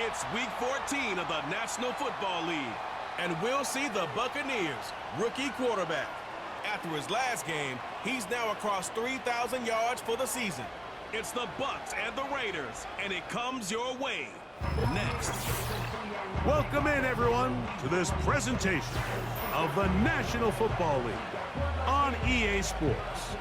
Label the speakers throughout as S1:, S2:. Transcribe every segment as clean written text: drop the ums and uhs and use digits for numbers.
S1: It's Week 14 of the National Football League, and we'll see the Buccaneers rookie quarterback. After his last game, he's now across 3,000 yards for the season. It's the Bucs and the Raiders, and it comes your way next.
S2: Welcome in, everyone, to this presentation of the National Football League on EA Sports.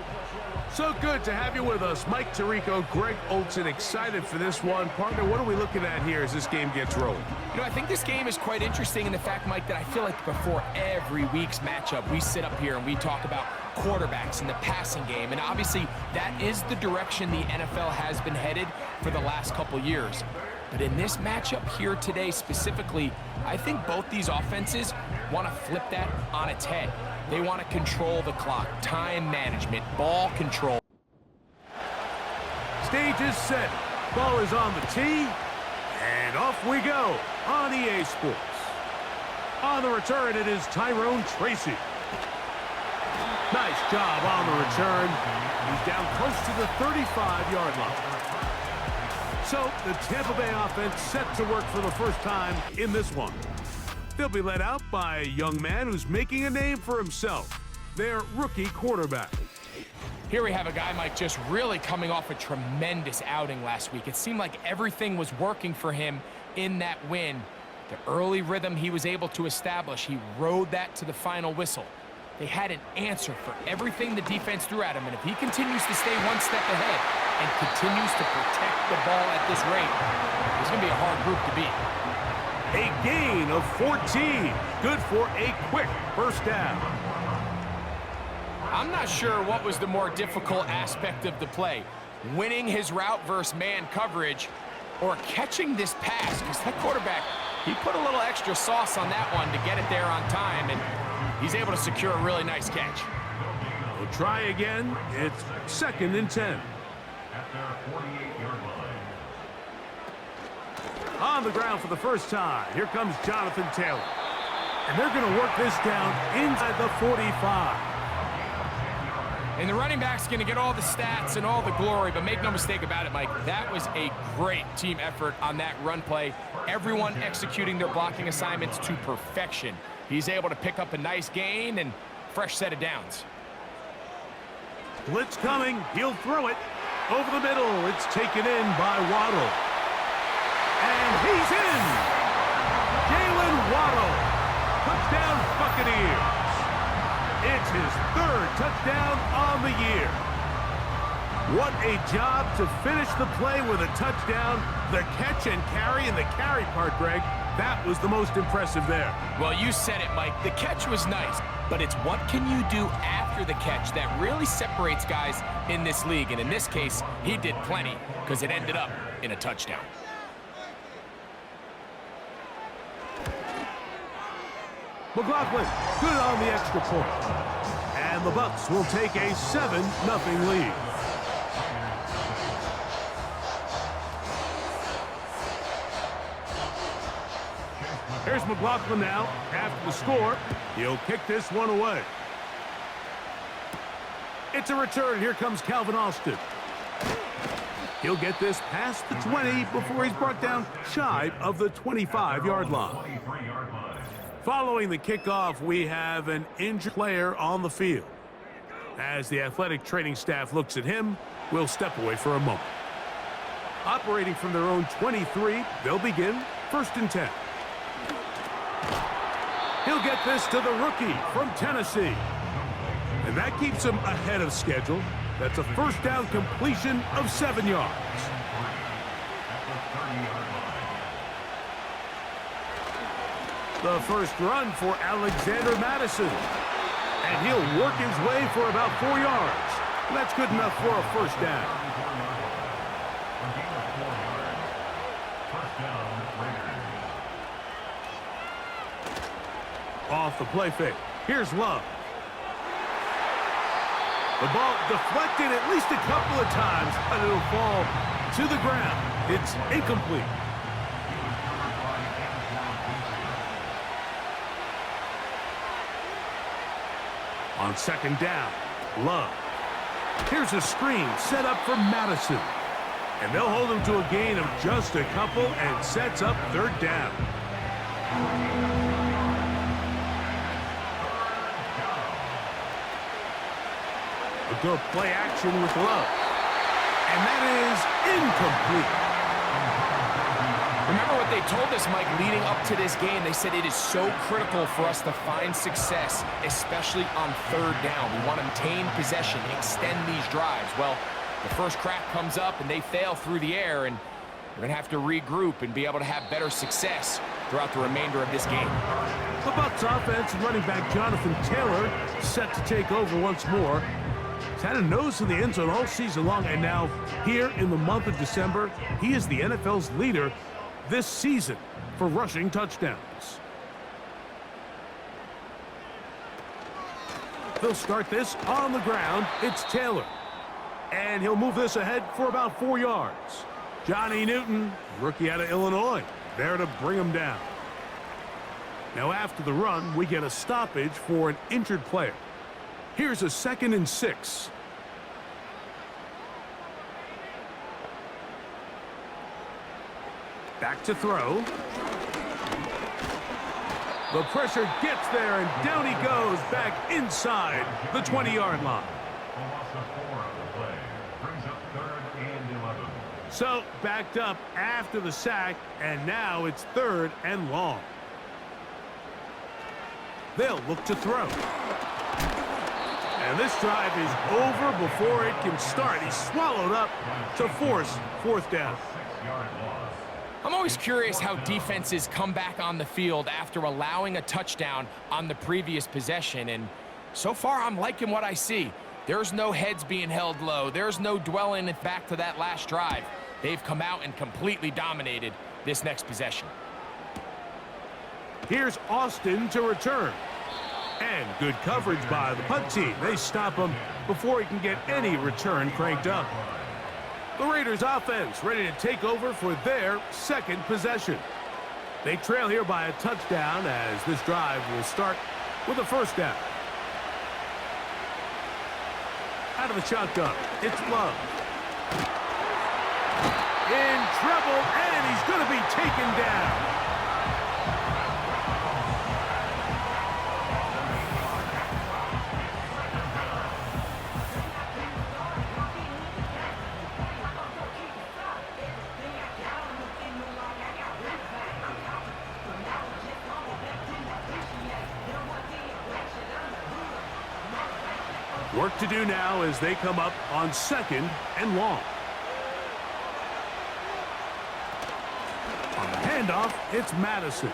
S2: So good to have you with us. Mike Tirico, Greg Olson, excited for this one. Partner, what are we looking at here as this game gets rolling?
S3: You know, I think this game is quite interesting in the fact, Mike, that I feel like before every week's matchup, we sit up here and we talk about quarterbacks in the passing game. And obviously, that is the direction the NFL has been headed for the last couple years. But in this matchup here today specifically, I think both these offenses want to flip that on its head. They want to control the clock, time management, ball control.
S2: Stage is set. Ball is on the tee. And off we go on EA Sports. On the return, it is Tyrone Tracy. Nice job on the return. He's down close to the 35-yard line. So the Tampa Bay offense set to work for the first time in this one. They'll be led out by a young man who's making a name for himself, their rookie quarterback.
S3: Here we have a guy, Mike, just really coming off a tremendous outing last week. It seemed like everything was working for him in that win. The early rhythm he was able to establish, he rode that to the final whistle. They had an answer for everything the defense threw at him, and if he continues to stay one step ahead and continues to protect the ball at this rate, it's going to be a hard group to beat.
S2: A gain of 14. Good for a quick first down.
S3: I'm not sure what was the more difficult aspect of the play, winning his route versus man coverage or catching this pass, because that quarterback, he put a little extra sauce on that one to get it there on time, and he's able to secure a really nice catch.
S2: We'll try again. It's 2nd and 10. On the ground for the first time, here comes Jonathan Taylor. And they're going to work this down inside the 45.
S3: And the running back's going to get all the stats and all the glory, but make no mistake about it, Mike, that was a great team effort on that run play. Everyone executing their blocking assignments to perfection. He's able to pick up a nice gain and fresh set of downs.
S2: Blitz coming. He'll throw it. Over the middle. It's taken in by Waddle. And he's in! Jalen Waddle. Touchdown Buccaneers. It's his 3rd touchdown on the year. What a job to finish the play with a touchdown. The catch and carry, and the carry part, Greg, that was the most impressive there.
S3: Well, you said it, Mike. The catch was nice, but it's what can you do after the catch that really separates guys in this league. And in this case, he did plenty because it ended up in a touchdown.
S2: McLaughlin, good on the extra point. And the Bucs will take a 7-0 lead. Here's McLaughlin now. After the score, he'll kick this one away. It's a return. Here comes Calvin Austin. He'll get this past the 20 before he's brought down shy of the 25-yard line. Following the kickoff, we have an injured player on the field. As the athletic training staff looks at him, we'll step away for a moment. Operating from their own 23, they'll begin 1st and 10. He'll get this to the rookie from Tennessee. And that keeps him ahead of schedule. That's a first down completion of 7 yards. The first run for Alexander Madison. And he'll work his way for about 4 yards. That's good enough for a first down. Off the play fake. Here's Love. The ball deflected at least a couple of times, and it'll fall to the ground. It's incomplete. On 2nd down, Love. Here's a screen set up for Madison. And they'll hold him to a gain of just a couple and sets up third down. A good play action with Love. And that is incomplete.
S3: Remember what they told us, Mike, leading up to this game. They said it is so critical for us to find success, especially on third down. We want to maintain possession, extend these drives. Well, the first crack comes up and they fail through the air, and we're going to have to regroup and be able to have better success throughout the remainder of this game.
S2: The Bucs offense, running back Jonathan Taylor set to take over once more. He's had a nose in the end zone all season long, and now here in the month of December, he is the NFL's leader this season for rushing touchdowns. They'll start this on the ground. It's Taylor. And he'll move this ahead for about 4 yards. Johnny Newton, rookie out of Illinois, there to bring him down. Now after the run, we get a stoppage for an injured player. Here's a 2nd and 6. Back to throw. The pressure gets there, and down he goes back inside the 20-yard line. So backed up after the sack, and now it's 3rd and long. They'll look to throw. And this drive is over before it can start. He's swallowed up to force 4th down.
S3: I'm always curious how defenses come back on the field after allowing a touchdown on the previous possession, and so far I'm liking what I see. There's no heads being held low. There's no dwelling back to that last drive. They've come out and completely dominated this next possession.
S2: Here's Austin to return. And good coverage by the punt team. They stop him before he can get any return cranked up. The Raiders offense ready to take over for their 2nd possession. They trail here by a touchdown as this drive will start with a 1st down. Out of the shotgun, it's Love. In trouble, and he's going to be taken down. Work to do now as they come up on 2nd and long. On the handoff, it's Madison.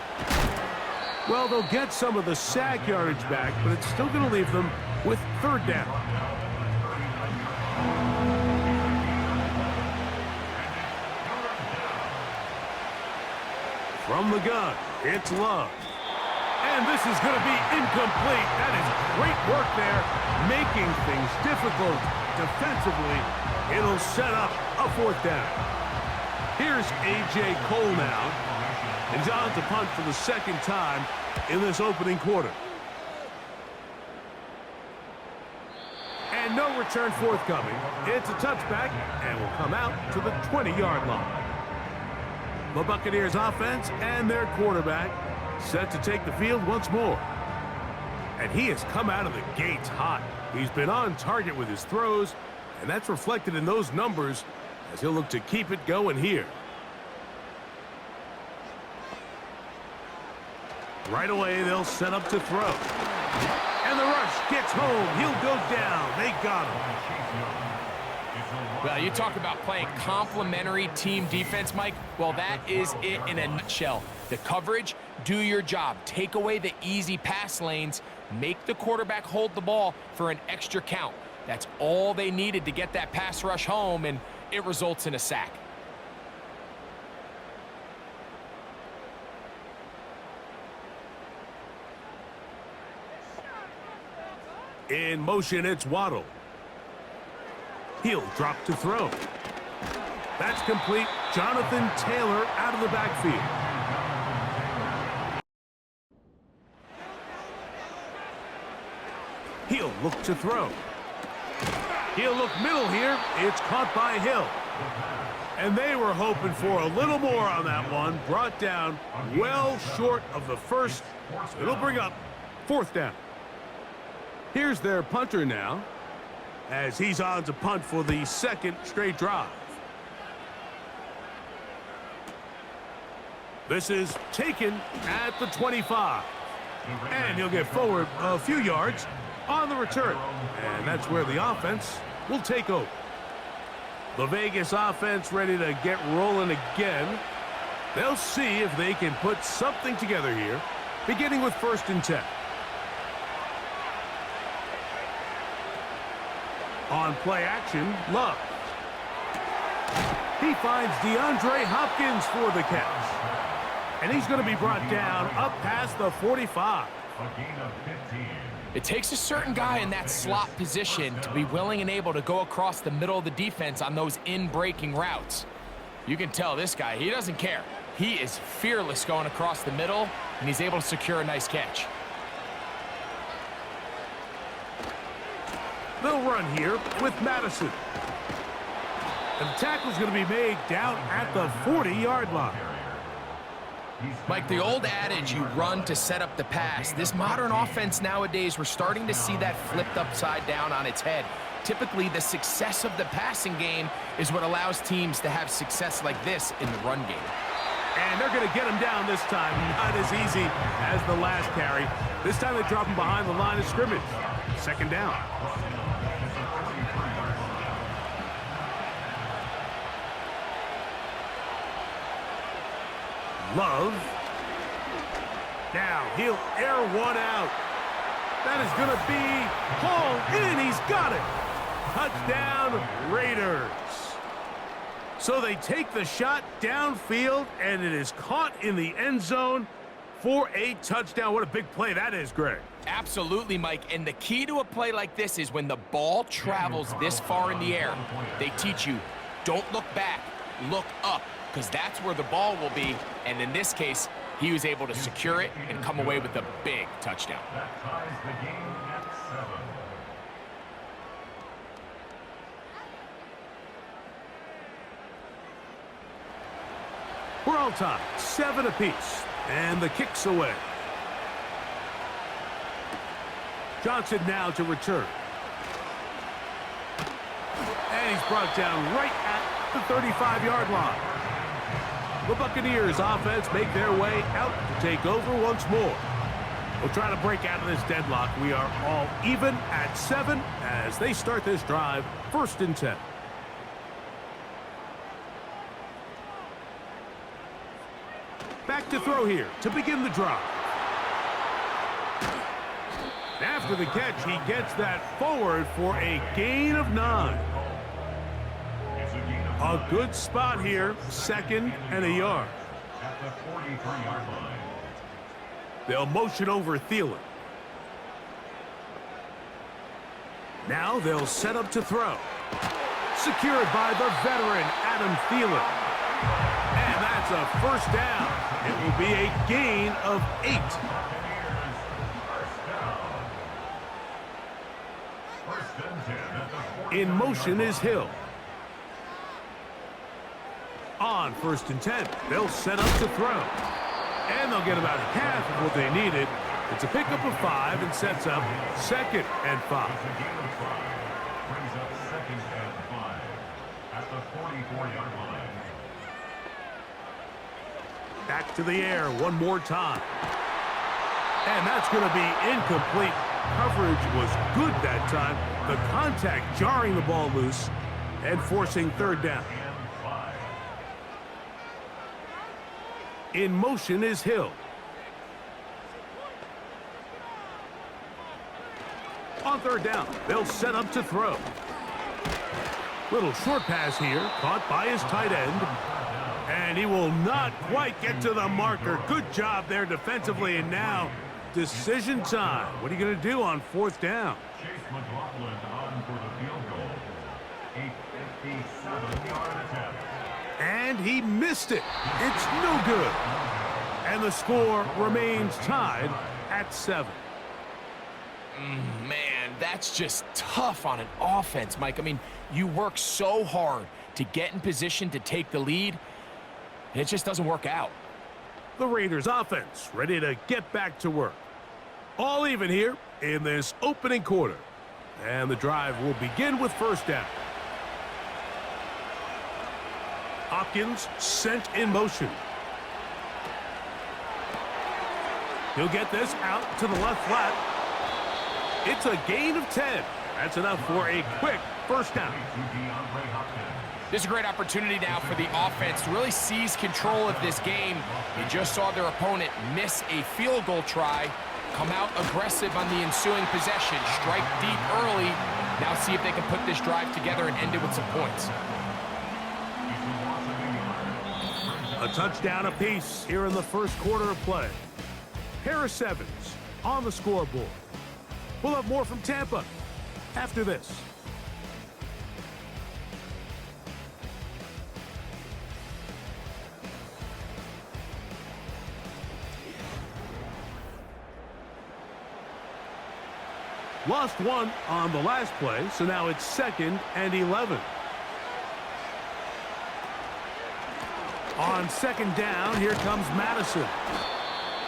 S2: Well, they'll get some of the sack yardage back, but it's still going to leave them with 3rd down. From the gun, it's Love. And this is going to be incomplete. That is great work there, making things difficult defensively. It'll set up a 4th down. Here's A.J. Cole now. And John to punt for the 2nd time in this opening quarter. And no return forthcoming. It's a touchback and will come out to the 20-yard line. The Buccaneers offense and their quarterback set to take the field once more. And he has come out of the gates hot. He's been on target with his throws, and that's reflected in those numbers as he'll look to keep it going here. Right away, they'll set up to throw. And the rush gets home. He'll go down. They got him.
S3: Well, you talk about playing complementary team defense, Mike. Well, that is it in a nutshell. The coverage, do your job. Take away the easy pass lanes. Make the quarterback hold the ball for an extra count. That's all they needed to get that pass rush home, and it results in a sack.
S2: In motion, it's Waddle. He'll drop to throw. That's complete. Jonathan Taylor out of the backfield. He'll look to throw. He'll look middle here. It's caught by Hill. And they were hoping for a little more on that one. Brought down well short of the first. So it'll bring up 4th down. Here's their punter now, as he's on to punt for the 2nd straight drive. This is taken at the 25. And he'll get forward a few yards on the return. And that's where the offense will take over. The Vegas offense ready to get rolling again. They'll see if they can put something together here, beginning with 1st and 10. On play action, Love. He finds DeAndre Hopkins for the catch. And he's going to be brought down up past the 45.
S3: It takes a certain guy in that slot position to be willing and able to go across the middle of the defense on those in-breaking routes. You can tell this guy, he doesn't care. He is fearless going across the middle, and he's able to secure a nice catch.
S2: They'll run here with Madison. And the tackle's going to be made down at the 40-yard line.
S3: Like the old adage, you run to set up the pass. This modern offense nowadays, we're starting to see that flipped upside down on its head. Typically, the success of the passing game is what allows teams to have success like this in the run game.
S2: And they're going to get him down this time. Not as easy as the last carry. This time they drop him behind the line of scrimmage. 2nd down. Love. Now he'll air one out. That is going to be hauled in. He's got it. Touchdown, Raiders. So they take the shot downfield, and it is caught in the end zone for a touchdown. What a big play that is, Greg.
S3: Absolutely, Mike. And the key to a play like this is when the ball travels this far in the air, they teach you, don't look back, look up, because that's where the ball will be. And in this case, he was able to secure it and come away with a big touchdown.
S4: That ties the game at 7.
S2: We're all tied, 7 apiece, and the kick's away. Johnson now to return. And he's brought down right at the 35-yard line. The Buccaneers offense make their way out to take over once more. We'll try to break out of this deadlock. We are all even at 7 as they start this drive, 1st and 10. Back to throw here to begin the drive. After the catch, he gets that forward for a gain of 9. A good spot here, 2nd and a yard.
S4: At the 43-yard line.
S2: They'll motion over Thielen. Now they'll set up to throw. Secured by the veteran, Adam Thielen. And that's a 1st down. It will be a gain of 8. In motion is Hill. On 1st and 10, they'll set up to throw. And they'll get about half of what they needed. It's a pickup of 5 and sets up 2nd and 5.
S4: Brings up 2nd and 5 at the 44-yard line.
S2: Back to the air one more time. And that's going to be incomplete. Coverage was good that time. The contact jarring the ball loose and forcing 3rd down. In motion is Hill. On 3rd down, they'll set up to throw. Little short pass here, caught by his tight end. And he will not quite get to the marker. Good job there defensively, and now decision time. What are you going to do on 4th down?
S4: Chase McLaughlin on for the field goal. A 57-yard attempt.
S2: And he missed it. It's no good. And the score remains tied at 7.
S3: Man, man, that's just tough on an offense, Mike. I mean, you work so hard to get in position to take the lead, and it just doesn't work out.
S2: The Raiders offense ready to get back to work. All even here in this opening quarter. And the drive will begin with first down. Hopkins sent in motion. He'll get this out to the left flat. It's a gain of 10. That's enough for a quick first down.
S3: This is a great opportunity now for the offense to really seize control of this game. They just saw their opponent miss a field goal try, come out aggressive on the ensuing possession, strike deep early. Now see if they can put this drive together and end it with some points.
S2: A touchdown apiece here in the first quarter of play. Harris Evans on the scoreboard. We'll have more from Tampa after this. Lost one on the last play, so now it's 2nd and 11. On 2nd down, here comes Madison.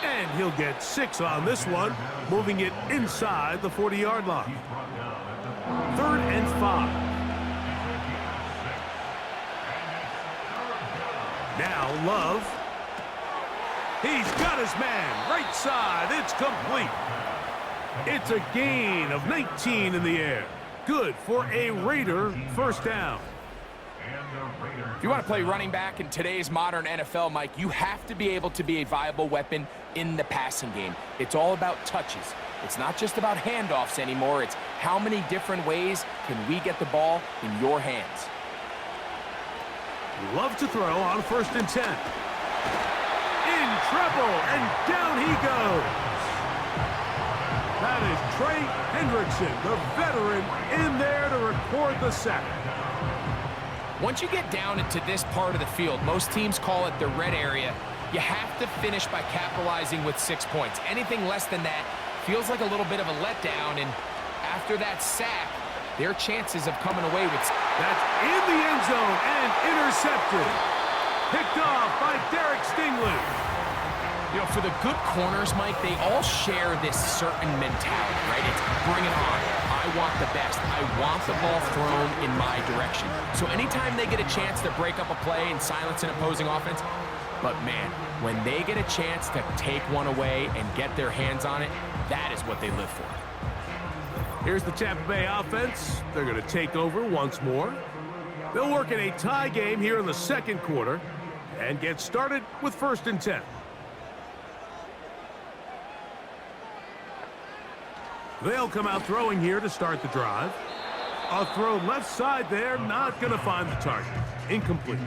S2: And he'll get 6 on this one, moving it inside the 40-yard line. 3rd and 5. Now Love. He's got his man, right side, it's complete. It's a gain of 19 in the air. Good for a Raider first down.
S3: If you want to play running back in today's modern NFL, Mike, you have to be able to be a viable weapon in the passing game. It's all about touches. It's not just about handoffs anymore. It's how many different ways can we get the ball in your hands.
S2: Love to throw on 1st and 10. In trouble, and down he goes. That is Trey Hendrickson, the veteran, in there to record the sack.
S3: Once you get down into this part of the field, most teams call it the red area, you have to finish by capitalizing with 6 points. Anything less than that feels like a little bit of a letdown, and after that sack, their chances of coming away with...
S2: That's in the end zone and intercepted. Picked off by Derek Stingley.
S3: You know, for the good corners, Mike, they all share this certain mentality, right? It's bring it on. I want the best. I want the ball thrown in my direction. So anytime they get a chance to break up a play and silence an opposing offense, but man, when they get a chance to take one away and get their hands on it, that is what they live for.
S2: Here's the Tampa Bay offense. They're going to take over once more. They'll work in a tie game here in the second quarter and get started with 1st and 10. They'll come out throwing here to start the drive. A throw left side there, not going to find the target. Incomplete.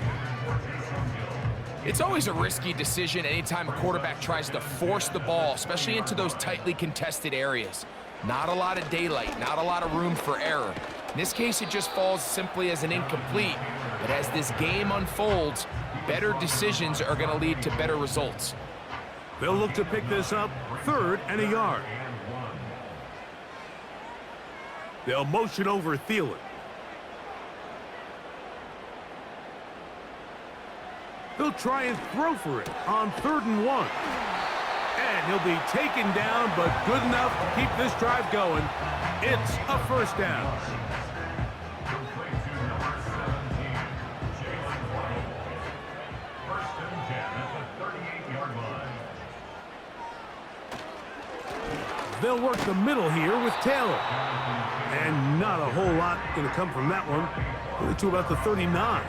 S3: It's always a risky decision anytime a quarterback tries to force the ball, especially into those tightly contested areas. Not a lot of daylight, not a lot of room for error. In this case, it just falls simply as an incomplete. But as this game unfolds, better decisions are going to lead to better results.
S2: They'll look to pick this up 3rd and a yard. They'll motion over Thielen. They'll try and throw for it on 3rd and 1. And he'll be taken down, but good enough to keep this drive going. It's a first down. They'll work the middle here with Taylor. And not a whole lot going to come from that one. Only to about the 39.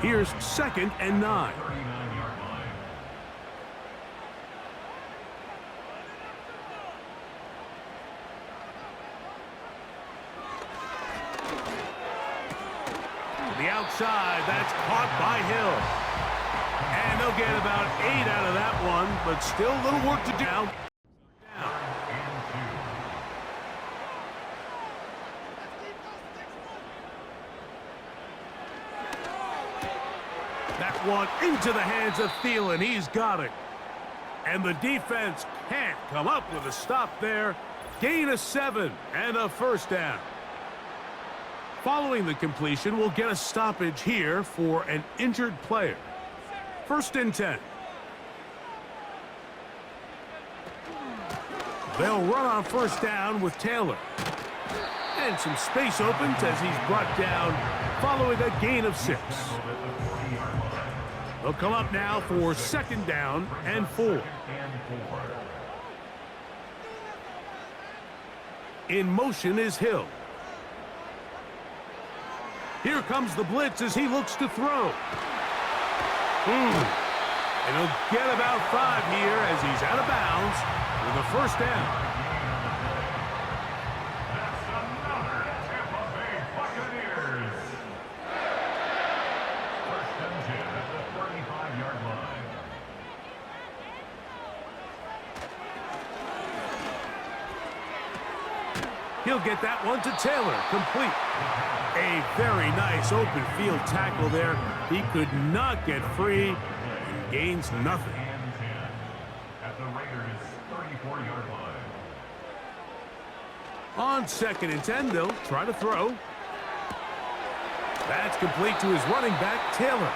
S2: Here's 2nd and 9. To the outside, that's caught by Hill. And they'll get about 8 out of that one, but still a little work to do. Down. That one into the hands of Thielen. He's got it. And the defense Can't come up with a stop there. Gain of 7 and a first down. Following the completion, we'll get a stoppage here for an injured player. 1st and 10. They'll run on 1st down with Taylor. And some space opens as he's brought down following a gain of 6. They'll come up now for 2nd down and 4. In motion is Hill. Here comes the blitz as he looks to throw. And he'll get about 5 here as he's out of bounds with a 1st down.
S4: That's another Tampa Bay Buccaneers. 1st and 10 at the 35-yard line.
S2: He'll get that one to Taylor, complete. A very nice open field tackle there. He could not get free and gains nothing.
S4: And 10 at the Raiders' 34-yard line.
S2: On 2nd and 10, they'll try to throw. That's complete to his running back, Taylor.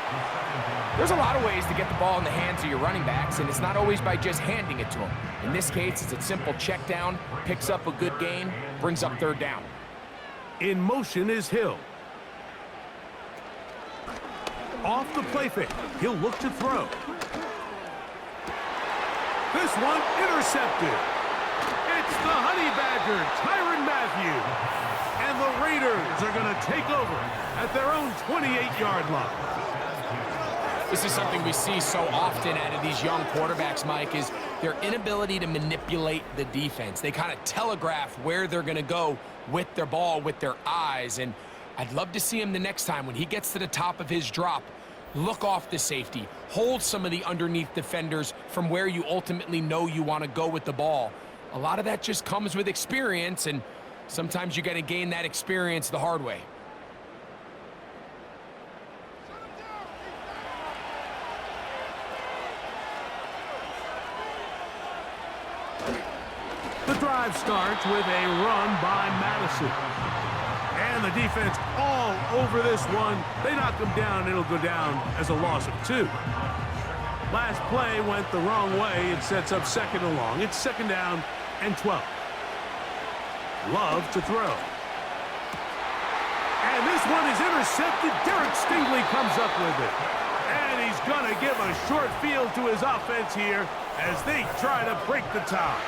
S3: There's a lot of ways to get the ball in the hands of your running backs, and it's not always by just handing it to them. In this case, it's a simple check down, picks up a good gain, brings up 3rd down.
S2: In motion is Hill. Off the play fake. He'll look to throw. This one intercepted. It's the Honey Badger, Tyrann Mathieu. And the Raiders are going to take over at their own 28-yard line.
S3: This is something we see so often out of these young quarterbacks, Mike, is their inability to manipulate the defense. They kind of telegraph where they're going to go with their ball, with their eyes. And I'd love to see him the next time when he gets to the top of his drop, look off the safety, hold some of the underneath defenders from where you ultimately know you want to go with the ball. A lot of that just comes with experience, and sometimes you're going to gain that experience the hard way.
S2: The drive starts with a run by Madison. And the defense all over this one. They knock him down. It'll go down as a loss of 2. Last play went the wrong way. It sets up 2nd and long. It's 2nd down and 12. Love to throw. And this one is intercepted. Derek Stingley comes up with it. And he's going to give a short field to his offense here as they try to break the tie.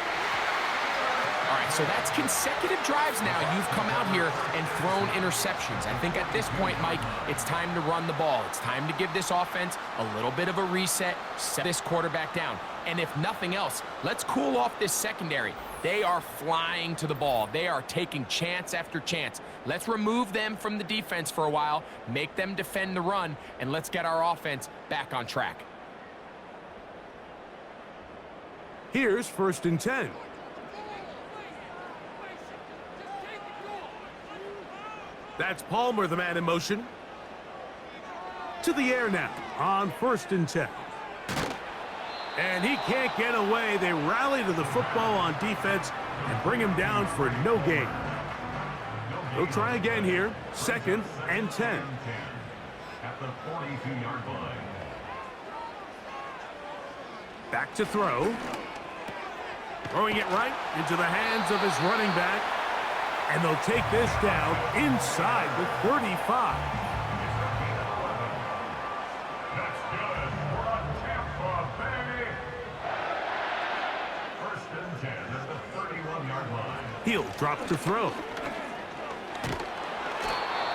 S3: All right, so that's consecutive drives now. You've come out here and thrown interceptions. I think at this point, Mike, it's time to run the ball. It's time to give this offense a little bit of a reset, set this quarterback down. And if nothing else, let's cool off this secondary. They are flying to the ball. They are taking chance after chance. Let's remove them from the defense for a while, make them defend the run, and let's get our offense back on track.
S2: Here's 1st and 10. That's Palmer, the man in motion. To the air now on 1st and 10. And he can't get away. They rally to the football on defense and bring him down for no gain. They'll try again here. 2nd and 10.
S4: At the 42-yard line.
S2: Back to throw. Throwing it right into the hands of his running back. And they'll take this down inside the 35.
S4: That's good for a Tampa Bay. 1st and 10 at the 31-yard line.
S2: He'll drop to throw.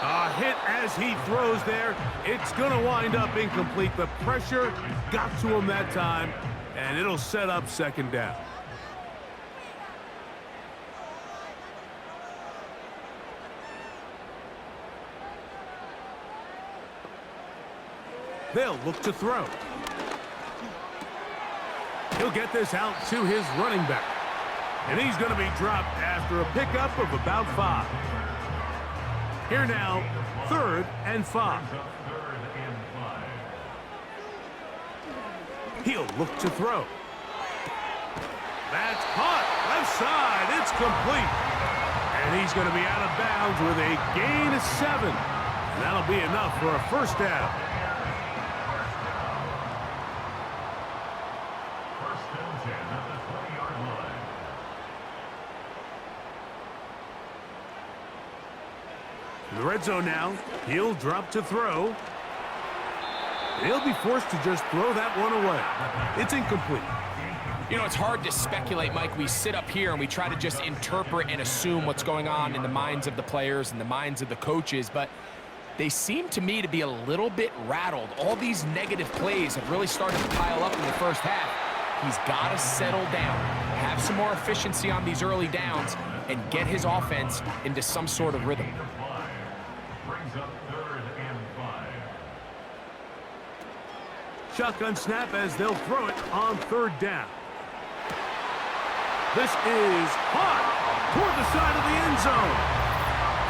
S2: A hit as he throws there. It's going to wind up incomplete. The pressure got to him that time, and it'll set up 2nd down. They'll look to throw. He'll get this out to his running back. And he's going to be dropped after a pickup of about 5. Here now, 3rd and 5. He'll look to throw. That's caught. Left side. It's complete. And he's going to be out of bounds with a gain of 7. And that'll be enough for a first down.
S4: First and 10 at the 20-yard line.
S2: In the red zone now. He'll drop to throw. He'll be forced to just throw that one away. It's incomplete.
S3: You know, it's hard to speculate, Mike. We sit up here and we try to just interpret and assume what's going on in the minds of the players and the minds of the coaches, but they seem to me to be a little bit rattled. All these negative plays have really started to pile up in the first half. He's got to settle down, have some more efficiency on these early downs, and get his offense into some sort of rhythm.
S4: Brings up 3rd and 5.
S2: Shotgun snap as they'll throw it on 3rd down. This is hot toward the side of the end zone.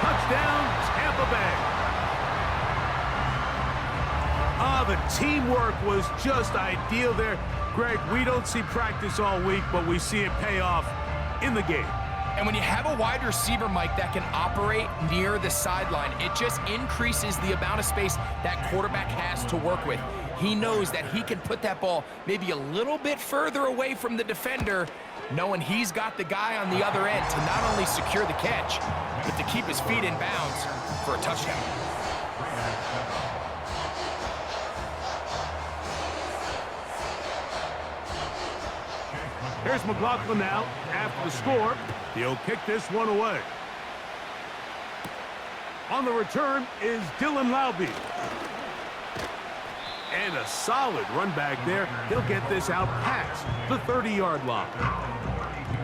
S2: Touchdown, Tampa Bay. The teamwork was just ideal there. Greg, we don't see practice all week, but we see it pay off in the game.
S3: And when you have a wide receiver, Mike, that can operate near the sideline, it just increases the amount of space that quarterback has to work with. He knows that he can put that ball maybe a little bit further away from the defender, knowing he's got the guy on the other end to not only secure the catch, but to keep his feet in bounds for a touchdown.
S2: Here's McLaughlin now. After the score, he'll kick this one away. On the return is Dylan Laube. And a solid run back there. He'll get this out past the 30-yard line.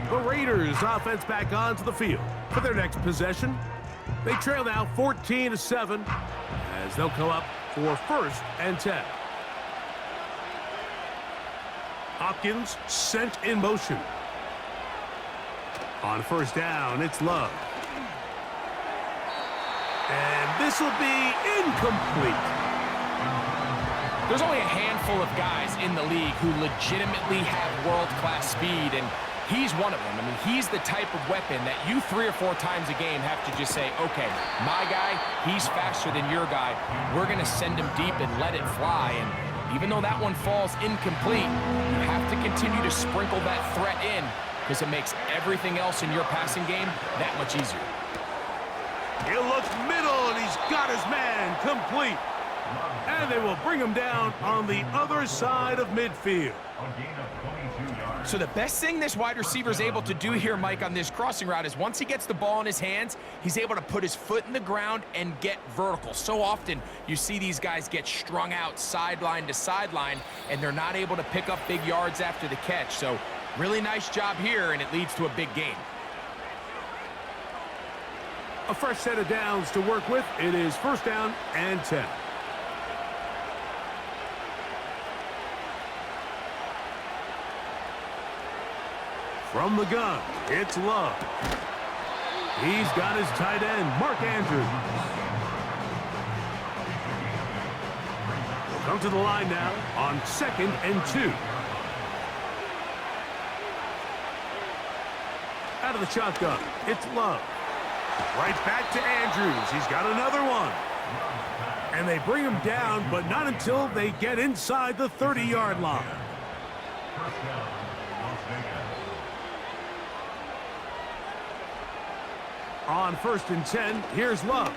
S2: The Raiders offense back onto the field for their next possession. They trail now 14-7 as they'll come up for 1st and 10. Hopkins sent in motion. On 1st down, it's Love. And this will be incomplete.
S3: There's only a handful of guys in the league who legitimately have world-class speed, and he's one of them. I mean, he's the type of weapon that you 3 or 4 times a game have to just say, okay, my guy, he's faster than your guy. We're going to send him deep and let it fly. And even though that one falls incomplete, you have to continue to sprinkle that threat in because it makes everything else in your passing game that much easier.
S2: He'll look middle, and he's got his man complete. And they will bring him down on the other side of midfield.
S3: So the best thing this wide receiver is able to do here, Mike, on this crossing route is once he gets the ball in his hands, he's able to put his foot in the ground and get vertical. So often you see these guys get strung out sideline to sideline, and they're not able to pick up big yards after the catch. So really nice job here, and it leads to a big gain.
S2: A fresh set of downs to work with. It is 1st down and 10. From the gun, it's Love. He's got his tight end, Mark Andrews. We'll come to the line now on 2nd and 2. Out of the shotgun, it's Love. Right back to Andrews. He's got another one. And they bring him down, but not until they get inside the 30-yard line. On 1st and 10, here's Love.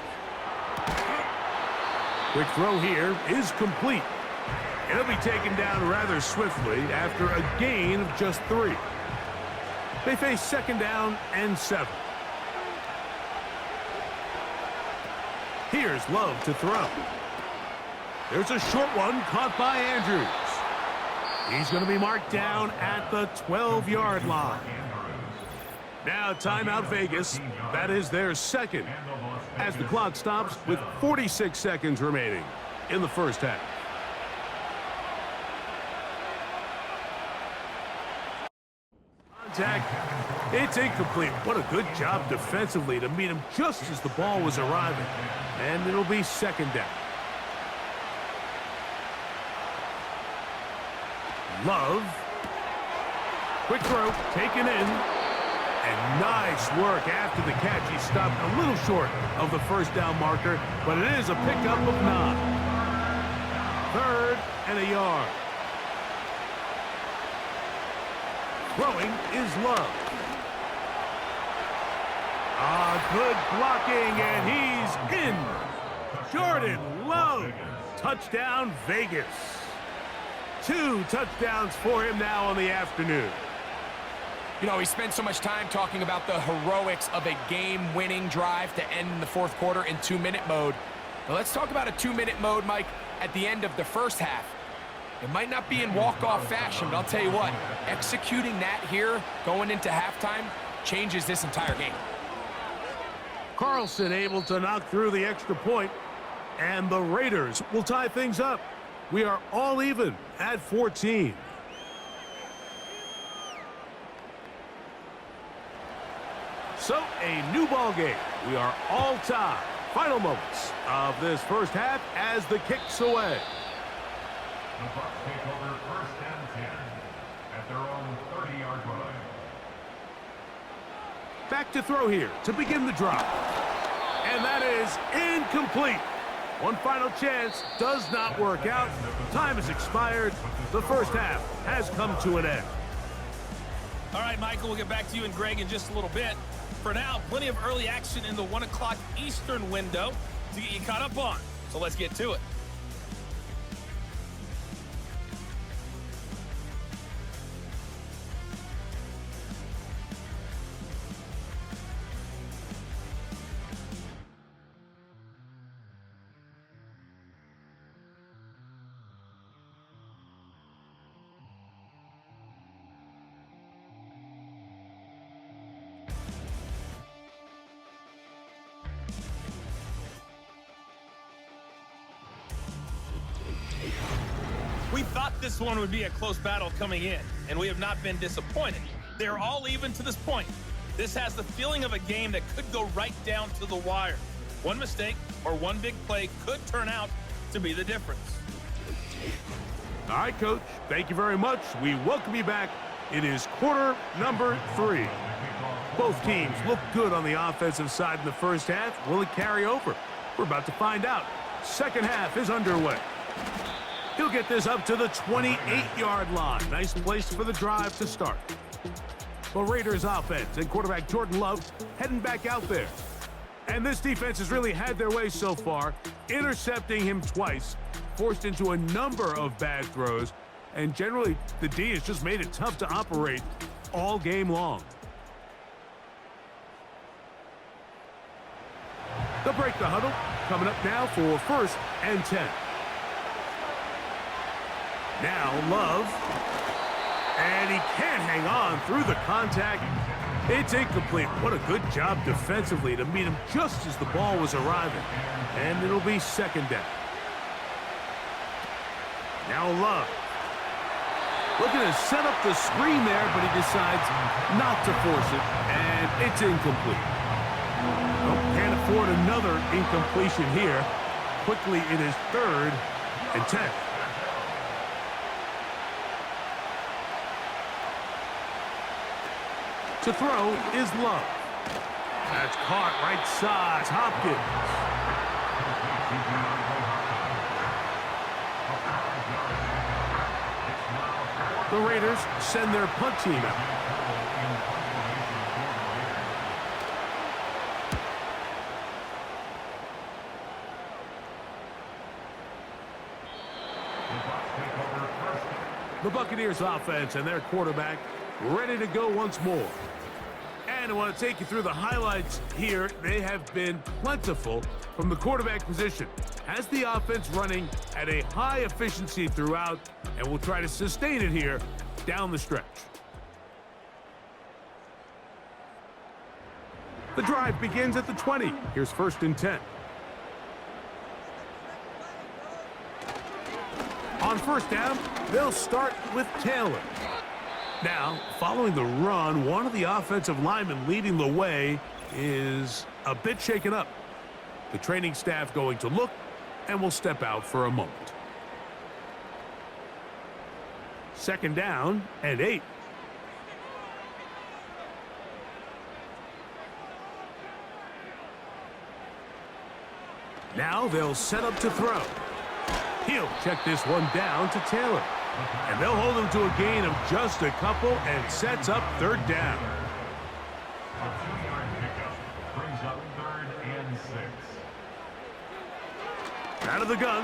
S2: Quick throw here is complete. It'll be taken down rather swiftly after a gain of just 3. They face 2nd down and 7. Here's Love to throw. There's a short one caught by Andrews. He's going to be marked down at the 12-yard line. Now timeout Vegas. That is their 2nd as the clock stops with 46 seconds remaining in the first half. Contact. It's incomplete. What a good job defensively to meet him just as the ball was arriving. And it'll be 2nd down. Love. Quick throw, taken in. And nice work after the catch. He stopped a little short of the first down marker, but it is a pickup of 9. 3rd and a yard. Throwing is Love. Good blocking, and he's in. Jordan Love. Touchdown, Vegas. 2 touchdowns for him now on the afternoon.
S3: You know, he spent so much time talking about the heroics of a game-winning drive to end the fourth quarter in 2-minute mode. Now let's talk about a 2-minute mode, Mike, at the end of the first half. It might not be in walk-off fashion, but I'll tell you what, executing that here going into halftime changes this entire game.
S2: Carlson able to knock through the extra point, and the Raiders will tie things up. We are all even at 14. So, a new ball game. We are all tied. Final moments of this first half as the kick's away.
S4: The Bucs take over 1st and 10 at their own 30-yard line.
S2: Back to throw here to begin the drive. And that is incomplete. One final chance does not work out. Time has expired. The first half has come to an end.
S5: All right, Michael, we'll get back to you and Greg in just a little bit. For now, plenty of early action in the 1 o'clock Eastern window to get you caught up on. So let's get to it. We thought this one would be a close battle coming in, and we have not been disappointed. They're all even to this point. This has the feeling of a game that could go right down to the wire. One mistake or one big play could turn out to be the difference.
S2: All right, Coach. Thank you very much. We welcome you back. It is quarter number 3. Both teams look good on the offensive side in the first half. Will it carry over? We're about to find out. Second half is underway. He'll get this up to the 28-yard line. Nice place for the drive to start. The Raiders offense and quarterback Jordan Love heading back out there. And this defense has really had their way so far, intercepting him twice, forced into a number of bad throws, and generally the D has just made it tough to operate all game long. They'll break the huddle, coming up now for 1st and 10. Now Love, and he can't hang on through the contact. It's incomplete. What a good job defensively to meet him just as the ball was arriving. And it'll be 2nd down. Now Love. Looking to set up the screen there, but he decides not to force it, and it's incomplete. Well, can't afford another incompletion here. Quickly it is 3rd and 10. To throw is Love. That's caught right side. Hopkins. The Raiders send their punt team out. The Buccaneers offense and their quarterback ready to go once more. And I want to take you through the highlights here. They have been plentiful from the quarterback position. Has the offense running at a high efficiency throughout, and will try to sustain it here down the stretch. The drive begins at the 20. Here's 1st and 10. On 1st down, they'll start with Taylor. Now, following the run, one of the offensive linemen leading the way is a bit shaken up. The training staff going to look and will step out for a moment. 2nd down and 8. Now they'll set up to throw. He'll check this one down to Taylor. And they'll hold him to a gain of just a couple and sets up third down.
S4: A 2-yard pickup brings up 3rd and 6.
S2: Out of the gun,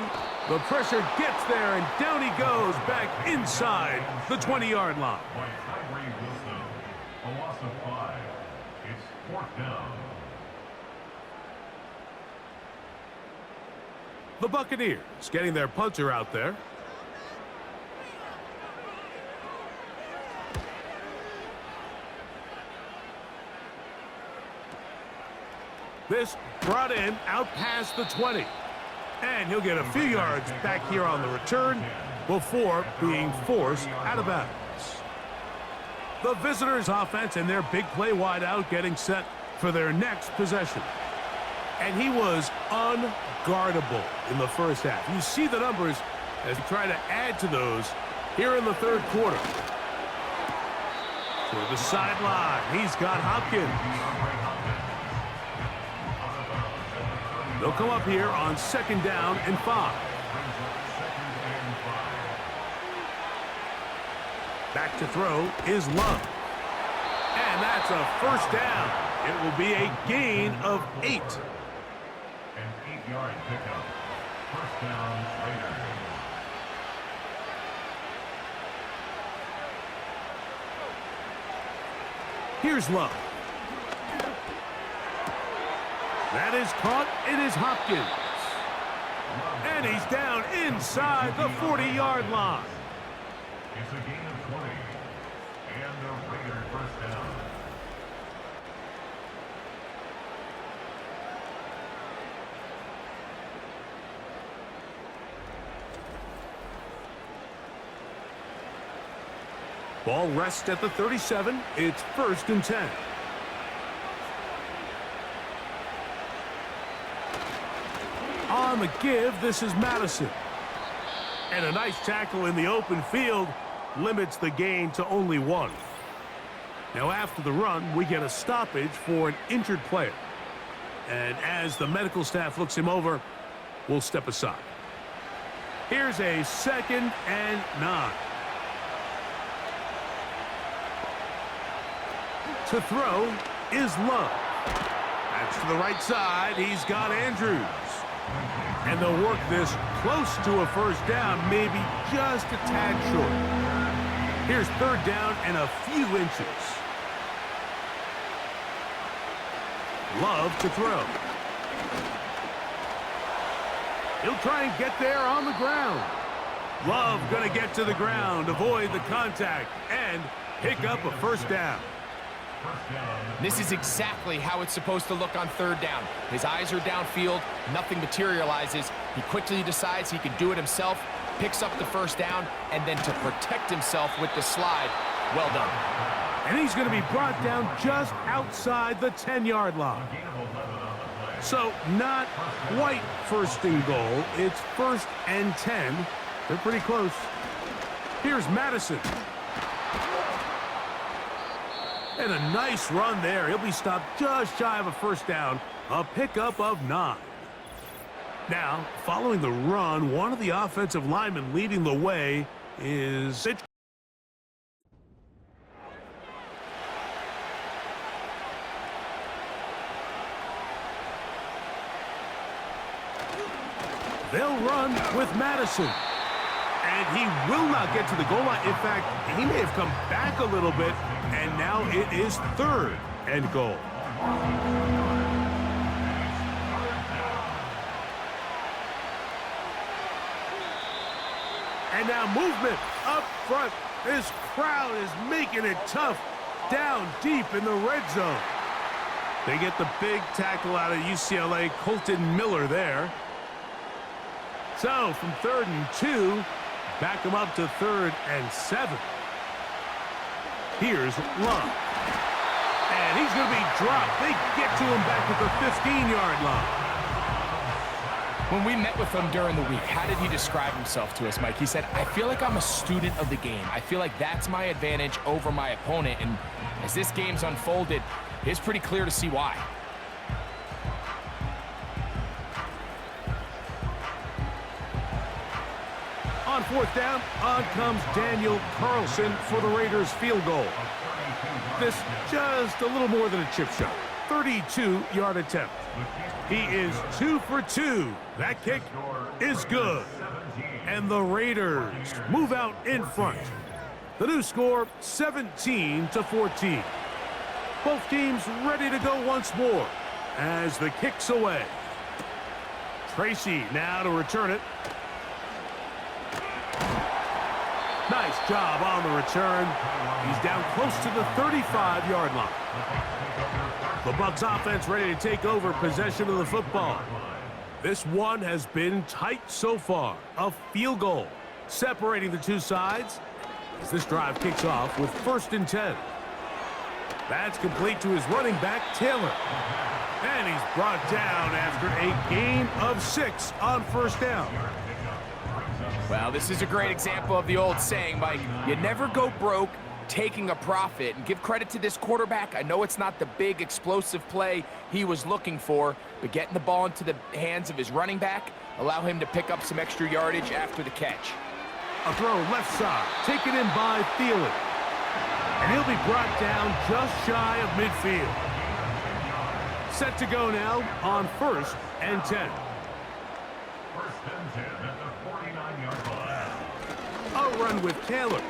S2: the pressure gets there, and down he goes back inside the 20-yard line.
S4: By Tyree Wilson, a loss of 5. It's 4th down.
S2: The Buccaneers getting their punter out there. This brought in out past the 20. And he'll get a few yards back here on the return before being forced out of bounds. The visitors' offense and their big play wideout getting set for their next possession. And he was unguardable in the first half. You see the numbers as we try to add to those here in the third quarter. To the sideline, he's got Hopkins. They'll come up here on 2nd down and 5. Back to throw is Love. And that's a first down. It will be a gain of 8.
S4: An 8-yard pickup. First down, Raiders.
S2: Here's Love. That is caught. It is Hopkins. And he's down inside the 40-yard line.
S4: It's a gain of 20. And the Raiders first down.
S2: Ball rests at the 37. It's 1st and 10. On the give, this is Madison. And a nice tackle in the open field limits the gain to only 1. Now after the run, we get a stoppage for an injured player. And as the medical staff looks him over, we'll step aside. Here's a 2nd and 9. To throw is Love. That's to the right side. He's got Andrews. And they'll work this close to a first down, maybe just a tad short. Here's 3rd down and a few inches. Love to throw. He'll try and get there on the ground. Love going to get to the ground, avoid the contact, and pick up a first down.
S3: This is exactly how it's supposed to look on 3rd down. His eyes are downfield, nothing materializes. He quickly decides he can do it himself, picks up the first down, and then to protect himself with the slide, well done.
S2: And he's going to be brought down just outside the 10-yard line. So not quite 1st and goal. It's 1st and 10. They're pretty close. Here's Madison. And a nice run there. He'll be stopped just shy of a first down. A pickup of 9. Now, following the run, one of the offensive linemen leading the way is... They'll run with Madison. And he will not get to the goal line. In fact, he may have come back a little bit, and now it is 3rd and goal. And now movement up front. This crowd is making it tough down deep in the red zone. They get the big tackle out of UCLA, Colton Miller there. So from 3rd and 2, back him up to 3rd and 7. Here's Love. And he's going to be dropped. They get to him back at the 15-yard line.
S3: When we met with him during the week, how did he describe himself to us, Mike? He said, I feel like I'm a student of the game. I feel like that's my advantage over my opponent. And as this game's unfolded, it's pretty clear to see why.
S2: On fourth down, on comes Daniel Carlson for the Raiders field goal. This just a little more than a chip shot. 32-yard attempt. He is 2 for 2. That kick is good. And the Raiders move out in front. The new score, 17-14. Both teams ready to go once more as the kick's away. Tracy now to return it. Nice job on the return. He's down close to the 35-yard line. The Bucs offense ready to take over possession of the football. This one has been tight so far. A field goal separating the two sides as this drive kicks off with 1st and 10. That's complete to his running back, Taylor. And he's brought down after a gain of 6 on 1st down.
S3: Well, this is a great example of the old saying, Mike. You never go broke taking a profit. And give credit to this quarterback. I know it's not the big explosive play he was looking for, but getting the ball into the hands of his running back allow him to pick up some extra yardage after the catch.
S2: A throw left side, taken in by Thielen. And he'll be brought down just shy of midfield. Set to go now on 1st and 10.
S4: 1st and 10 at the 49-yard line.
S2: A run with Taylor.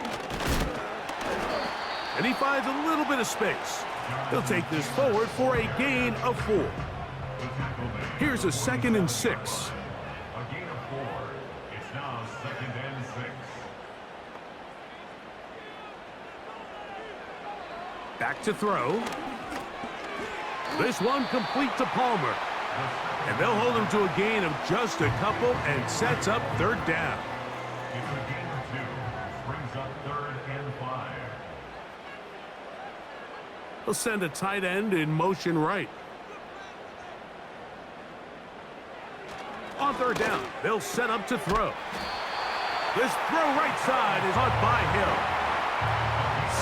S2: And he finds a little bit of space. He'll take this forward for a gain of 4. Here's a 2nd and 6.
S4: A gain of 4. It's now 2nd and 6.
S2: Back to throw. This one complete to Palmer. And they'll hold him to a gain of just a couple and sets up 3rd down.
S4: It's a gain of 2. Brings up 3rd and 5.
S2: He'll send a tight end in motion right. On 3rd down, they'll set up to throw. This throw right side is caught by Hill.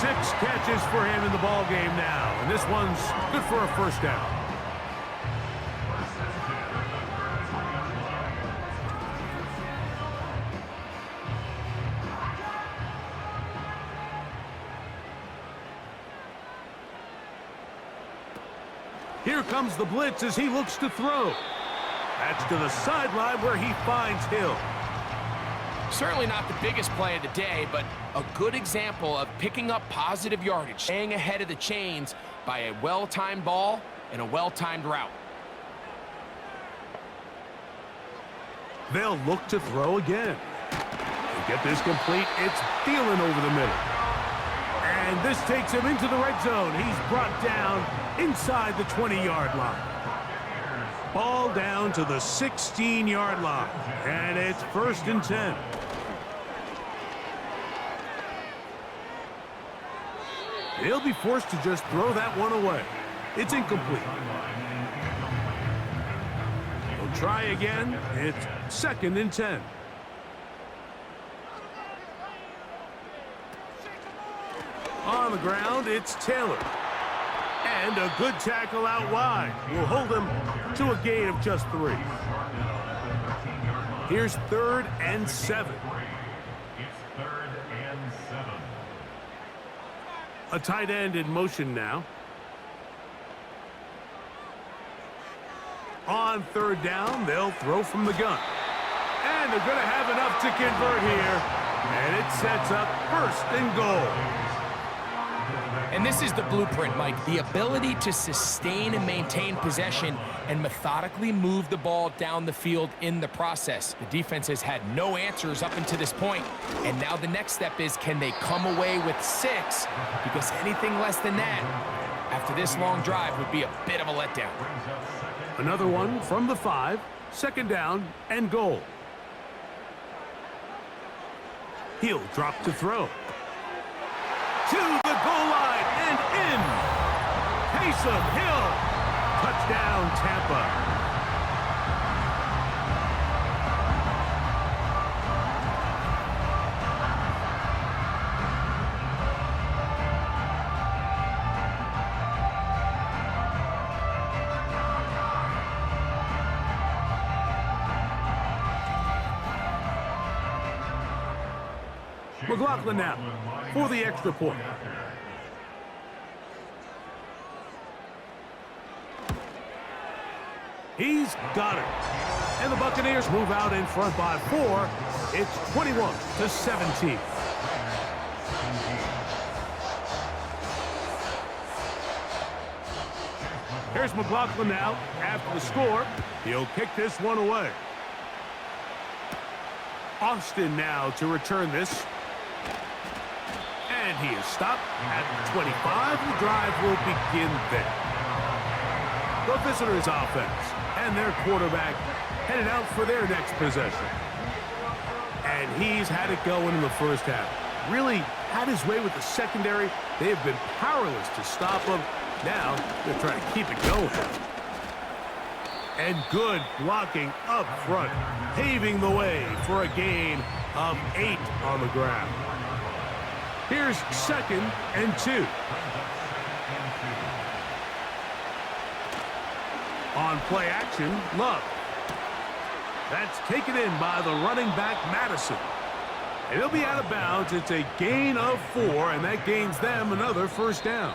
S2: 6 catches for him in the ball game now, and this one's good for a 1st down. Here comes the blitz as he looks to throw. That's to the sideline where he finds Hill.
S3: Certainly not the biggest play of the day, but a good example of picking up positive yardage, staying ahead of the chains by a well-timed ball and a well-timed route.
S2: They'll look to throw again. To get this complete, it's Thielen over the middle. And this takes him into the red zone. He's brought down inside the 20-yard line. Ball down to the 16-yard line. And it's 1st and 10. He'll be forced to just throw that one away. It's incomplete. He'll try again. It's 2nd and 10. On the ground, it's Taylor. And a good tackle out wide will hold him to a gain of just 3. Here's 3rd and 7.
S4: It's 3rd and 7.
S2: A tight end in motion now. On 3rd down, they'll throw from the gun. And they're going to have enough to convert here. And it sets up 1st and goal.
S3: And this is the blueprint, Mike. The ability to sustain and maintain possession and methodically move the ball down the field in the process. The defense has had no answers up until this point. And now the next step is, can they come away with 6? Because anything less than that, after this long drive, would be a bit of a letdown.
S2: Another one from the 5. 2nd down and goal. He'll drop to throw. To the goal line and in. Taysom Hill. Touchdown, Tampa. McLaughlin now for the extra point. He's got it. And the Buccaneers move out in front by 4. It's 21-17. Here's McLaughlin now after the score. He'll kick this one away. Austin now to return this. And he is stopped at 25. The drive will begin there. The visitors' offense and their quarterback headed out for their next possession. And he's had it going in the first half. Really had his way with the secondary. They have been powerless to stop him. Now they're trying to keep it going. And good blocking up front, paving the way for a gain of 8 on the ground. Here's 2nd and 2. On play action, Love. That's taken in by the running back, Madison. And he'll be out of bounds. It's a gain of 4, and that gains them another first down.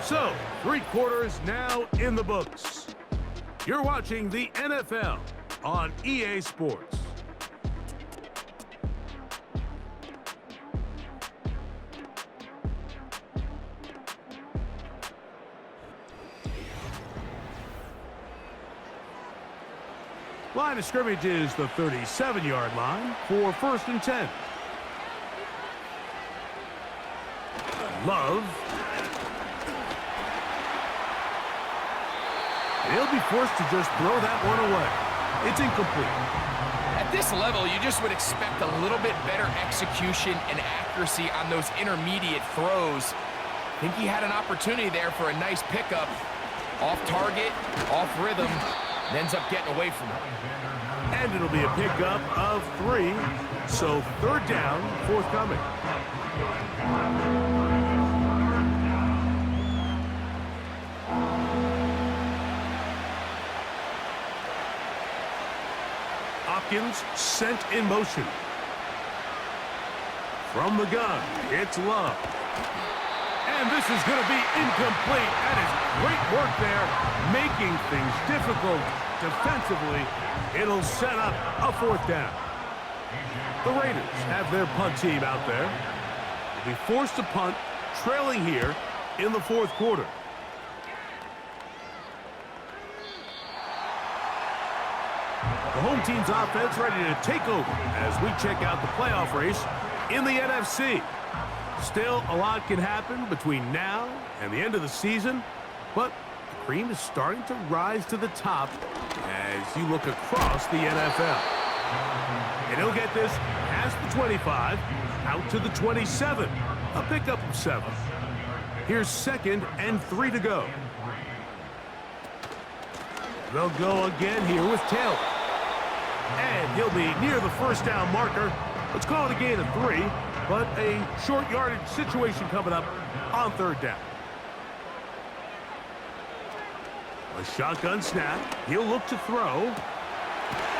S2: So, 3 quarters now in the books. You're watching the NFL on EA Sports. Line of scrimmage is the 37-yard line for 1st and 10. Love. He'll be forced to just throw that one away. It's incomplete.
S3: At this level, you just would expect a little bit better execution and accuracy on those intermediate throws. I think he had an opportunity there for a nice pickup. Off target, off rhythm, and ends up getting away from it.
S2: And it'll be a pickup of 3, so 3rd down, forthcoming. Hopkins sent in motion. From the gun, it's Love. And this is going to be incomplete. That is great work there, making things difficult defensively. It'll set up a 4th down. The Raiders have their punt team out there. They'll be forced to punt, trailing here in the 4th quarter. The home team's offense ready to take over as we check out the playoff race in the NFC. Still, a lot can happen between now and the end of the season, but the cream is starting to rise to the top as you look across the NFL. And he'll get this past the 25, out to the 27, a pickup of 7. Here's 2nd and 3 to go. They'll go again here with Taylor. And he'll be near the first down marker. Let's call it a gain of 3, but a short yardage situation coming up on 3rd down. A shotgun snap. He'll look to throw.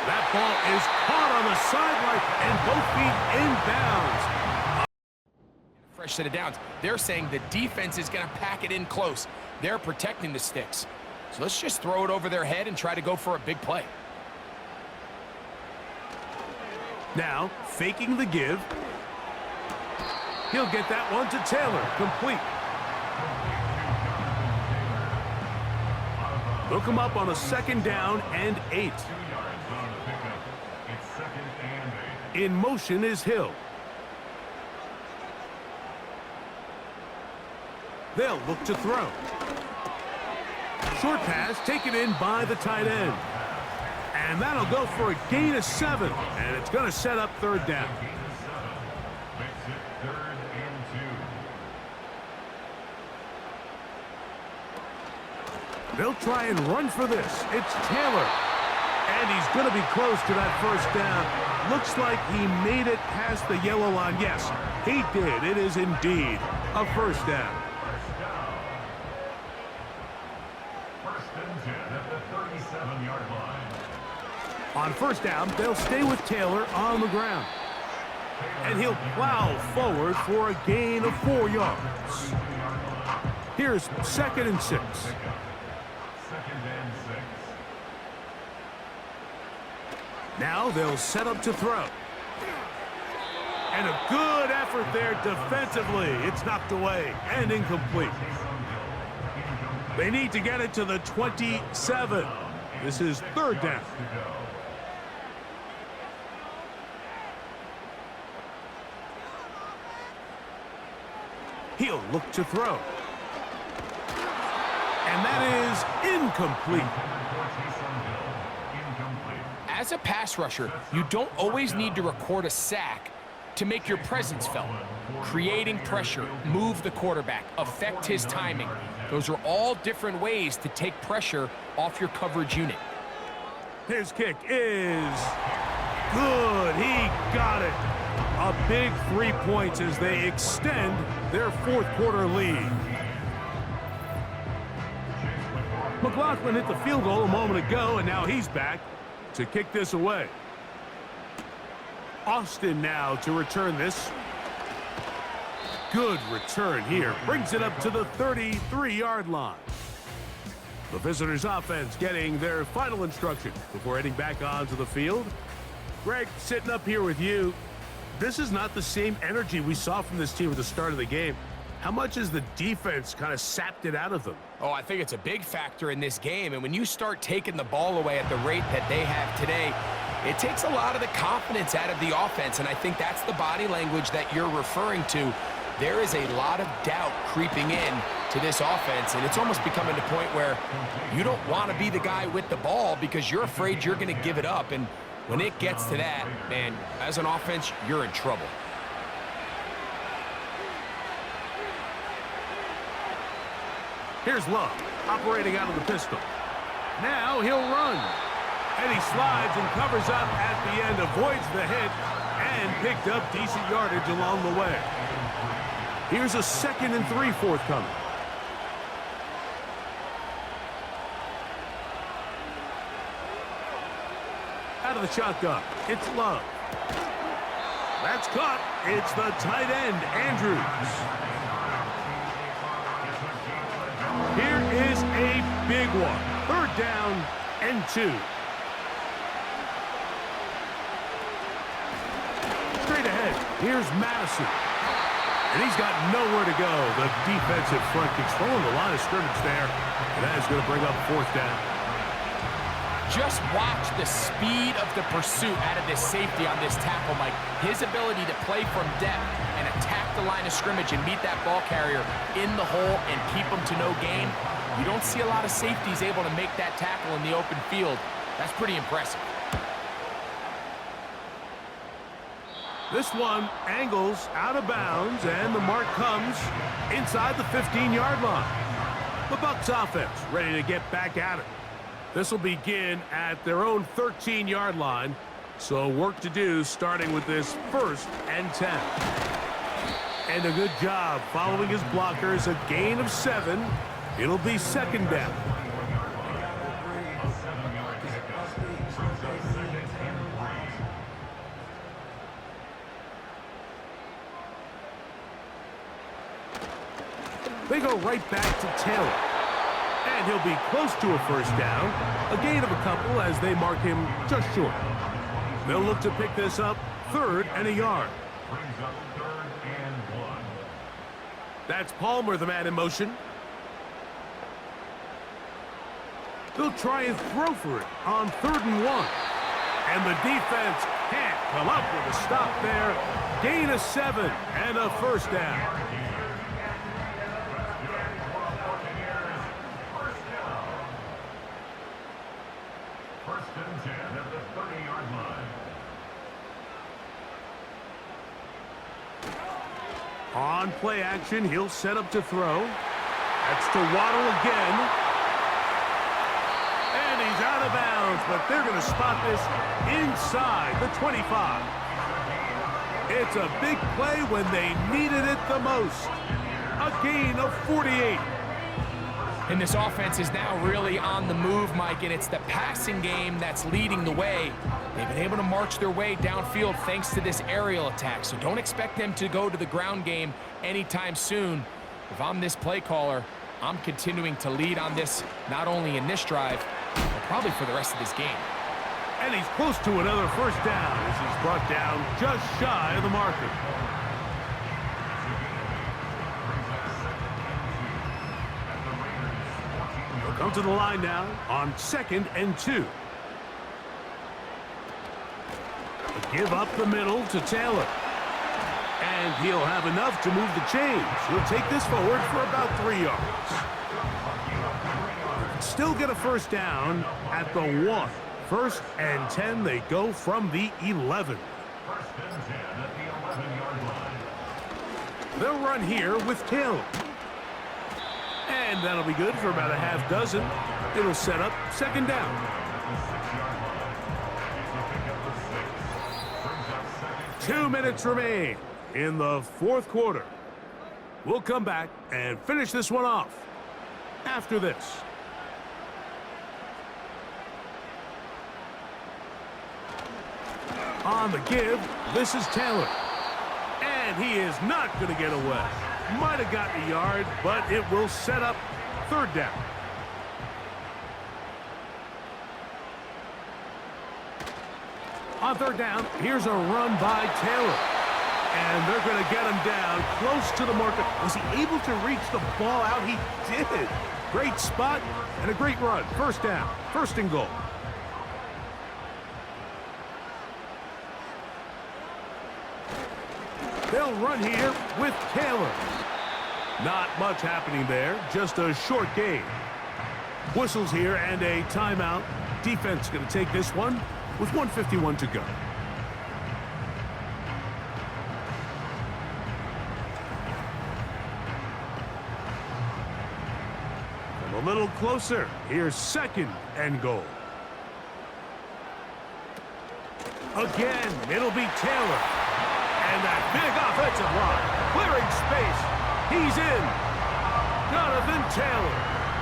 S2: That ball is caught on the sideline, and both feet inbounds.
S3: Fresh set of downs. They're saying the defense is going to pack it in close. They're protecting the sticks. So let's just throw it over their head and try to go for a big play.
S2: Now, faking the give. He'll get that one to Taylor, complete. Look him up on a 2nd down and 8. In motion is Hill. They'll look to throw. Short pass taken in by the tight end. And that'll go for a gain of 7. And it's going to set up 3rd down. They'll try and run for this. It's Taylor. And he's going to be close to that first down. Looks like he made it past the yellow line. Yes, he did. It is indeed a first down.
S4: First and 10 at the 37-yard line.
S2: On first down, they'll stay with Taylor on the ground. And he'll plow forward for a gain of 4 yards. Here's 2nd and 6.
S4: Second and 6.
S2: Now they'll set up to throw. And a good effort there defensively. It's knocked away and incomplete. They need to get it to the 27. This is 3rd down. He'll look to throw. And that is incomplete.
S3: As a pass rusher, you don't always need to record a sack to make your presence felt. Creating pressure, move the quarterback, affect his timing. Those are all different ways to take pressure off your coverage unit.
S2: His kick is good. He got it. A big 3 points as they extend their 4th quarter lead. McLaughlin hit the field goal a moment ago, and now he's back to kick this away. Austin now to return this. Good return here. Brings it up to the 33-yard line. The visitors' offense getting their final instruction before heading back onto the field. Greg, sitting up here with you. This is not the same energy we saw from this team at the start of the game. How much has the defense kind of sapped it out of them?
S3: Oh, I think it's a big factor in this game. And when you start taking the ball away at the rate that they have today, it takes a lot of the confidence out of the offense. And I think that's the body language that you're referring to. There is a lot of doubt creeping in to this offense. And it's almost becoming to the point where you don't want to be the guy with the ball because you're afraid you're going to give it up. And when it gets to that, man, as an offense, you're in trouble.
S2: Here's Love, operating out of the pistol. Now he'll run. And he slides and covers up at the end, avoids the hit, and picked up decent yardage along the way. Here's a 2nd and 3 forthcoming. Out of the shotgun, it's Love. That's caught. It's the tight end, Andrews. Here is a big one. 3rd down and 2. Straight ahead, here's Madison. And he's got nowhere to go. The defensive front controlling the line of scrimmage there. And that is going to bring up 4th down.
S3: Just watch the speed of the pursuit out of this safety on this tackle, Mike. His ability to play from depth and attack the line of scrimmage and meet that ball carrier in the hole and keep him to no gain. You don't see a lot of safeties able to make that tackle in the open field. That's pretty impressive.
S2: This one angles out of bounds, and the mark comes inside the 15-yard line. The Bucs offense ready to get back at it. This will begin at their own 13-yard line, so work to do starting with this 1st and 10. And a good job following his blockers, a gain of 7. It'll be 2nd down. They go right back to Taylor. And he'll be close to a 1st down. A gain of a couple as they mark him just short. They'll look to pick this up 3rd and a yard.
S4: Brings up 3rd and 1.
S2: That's Palmer, the man in motion. They'll try and throw for it on 3rd and 1. And the defense can't come up with a stop there. Gain of 7 and a 1st down. On play action, he'll set up to throw. That's to Waddle again. And he's out of bounds, but they're going to spot this inside the 25. It's a big play when they needed it the most. A gain of 48.
S3: And this offense is now really on the move, Mike, and it's the passing game that's leading the way. They've been able to march their way downfield thanks to this aerial attack, so don't expect them to go to the ground game anytime soon. If I'm this play caller, I'm continuing to lead on this, not only in this drive, but probably for the rest of this game.
S2: And he's close to another first down as he's brought down just shy of the marker. He'll come to the line now on 2nd and 2. Give up the middle to Taylor. And he'll have enough to move the chains. He'll take this forward for about 3 yards. Still get a first down at the 1. 1st and 10, they go from the 11.
S4: 1st and 10 at the 11-yard line.
S2: They'll run here with Taylor. And that'll be good for about a half dozen. It'll set up 2nd down. 2 minutes remain in the 4th quarter. We'll come back and finish this one off after this. On the give, this is Taylor. And he is not going to get away. Might have gotten a yard, but it will set up 3rd down. On 3rd down, here's a run by Taylor. And they're going to get him down close to the marker. Was he able to reach the ball out? He did. Great spot and a great run. 1st down, 1st and goal. They'll run here with Taylor. Not much happening there, just a short game. Whistles here and a timeout. Defense going to take this one with 1:51 to go. And a little closer. Here's 2nd and goal. Again, it'll be Taylor. And that big offensive line, clearing space. He's in. Jonathan Taylor.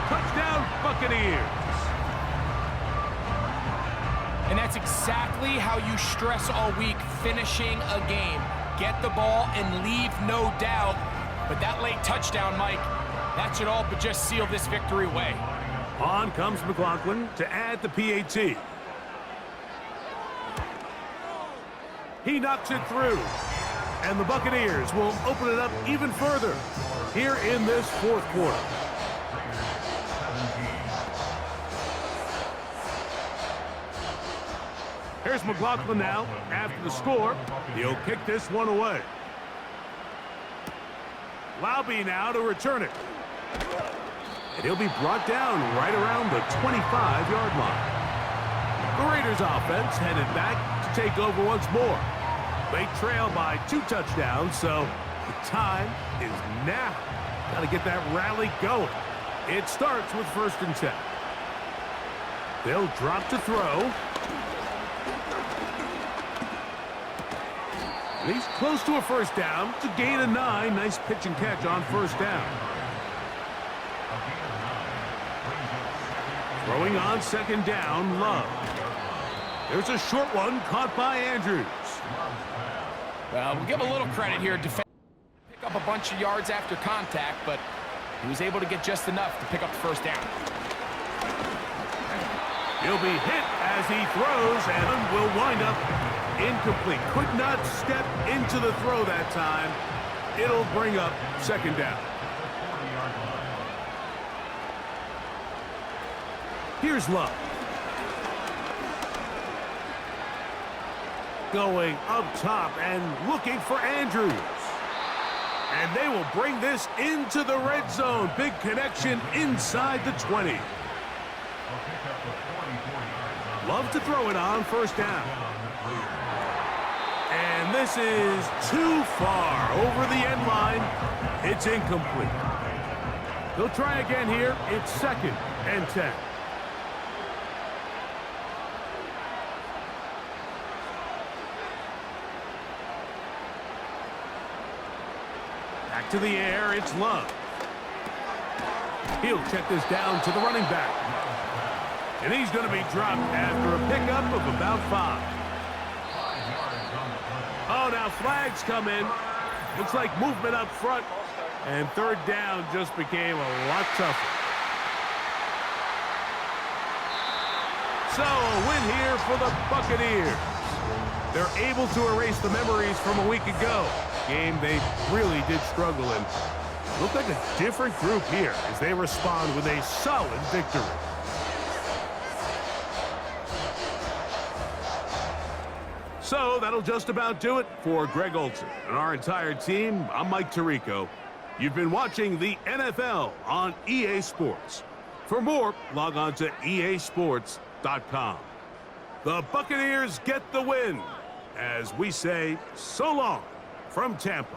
S2: Touchdown, Buccaneers.
S3: And that's exactly how you stress all week, finishing a game. Get the ball and leave no doubt. But that late touchdown, Mike, that should all but just seal this victory away.
S2: On comes McLaughlin to add the PAT. He knocks it through. And the Buccaneers will open it up even further here in this 4th quarter. Here's McLaughlin now after the score. He'll kick this one away. Laube now to return it. And he'll be brought down right around the 25-yard line. The Raiders offense headed back to take over once more. They trail by 2 touchdowns, so the time is now. Got to get that rally going. It starts with 1st and 10. They'll drop to throw. And he's close to a 1st down to gain a 9. Nice pitch and catch on 1st down. Throwing on 2nd down, Love. There's a short one caught by Andrews.
S3: Well, we'll give a little credit here. Defense pick up a bunch of yards after contact, but he was able to get just enough to pick up the 1st down.
S2: He'll be hit as he throws and will wind up incomplete. Could not step into the throw that time. It'll bring up 2nd down. Here's Love. Going up top and looking for Andrews. And they will bring this into the red zone. Big connection inside the 20. Love to throw it on 1st down. And this is too far over the end line. It's incomplete. They'll try again here. It's 2nd and 10. Back to the air, it's Love. He'll check this down to the running back. And he's going to be dropped after a pickup of about 5. Oh, now flags come in. Looks like movement up front. And third down just became a lot tougher. So, a win here for the Buccaneers. They're able to erase the memories from a week ago. Game they really did struggle in. Look like a different group here as they respond with a solid victory. So that'll just about do it for Greg Olson and our entire team. I'm Mike Tirico. You've been watching the NFL on EA Sports. For more, log on to easports.com. The Buccaneers get the win as we say so long from Tampa.